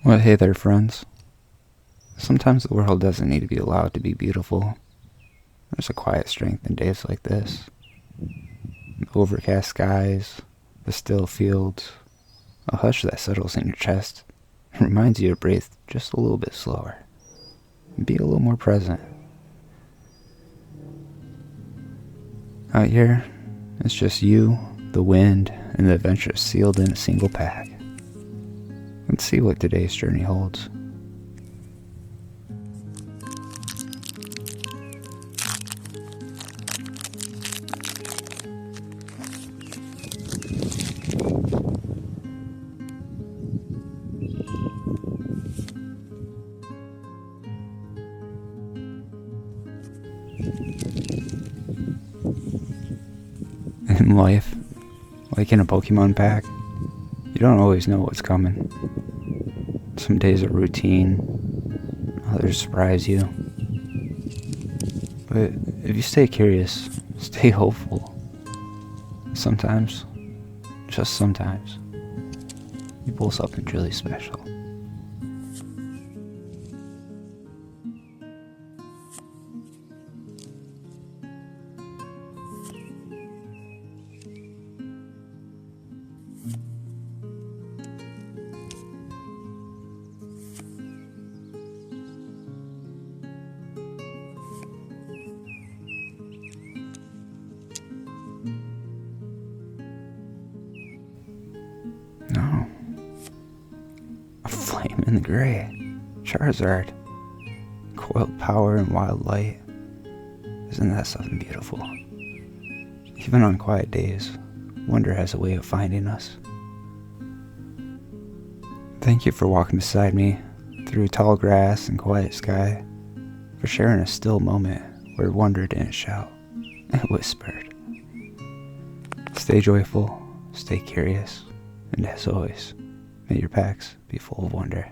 Well, hey there, friends. Sometimes the world doesn't need to be allowed to be beautiful. There's a quiet strength in days like this. The overcast skies, the still fields, a hush that settles in your chest and reminds you to breathe just a little bit slower and be a little more present. Out here, it's just you, the wind, and the adventures sealed in a single pack. Let's see what today's journey holds. In life, like in a Pokemon pack, you don't always know what's coming. Some days are routine, others surprise you. But if you stay curious, stay hopeful, sometimes, just sometimes, you pull something truly special. No. A flame in the gray. Charizard. Coiled power and wild light. Isn't that something beautiful? Even on quiet days, wonder has a way of finding us. Thank you for walking beside me through tall grass and quiet sky, for sharing a still moment where wonder didn't shout, it whispered. Stay joyful, stay curious, and as always, may your packs be full of wonder.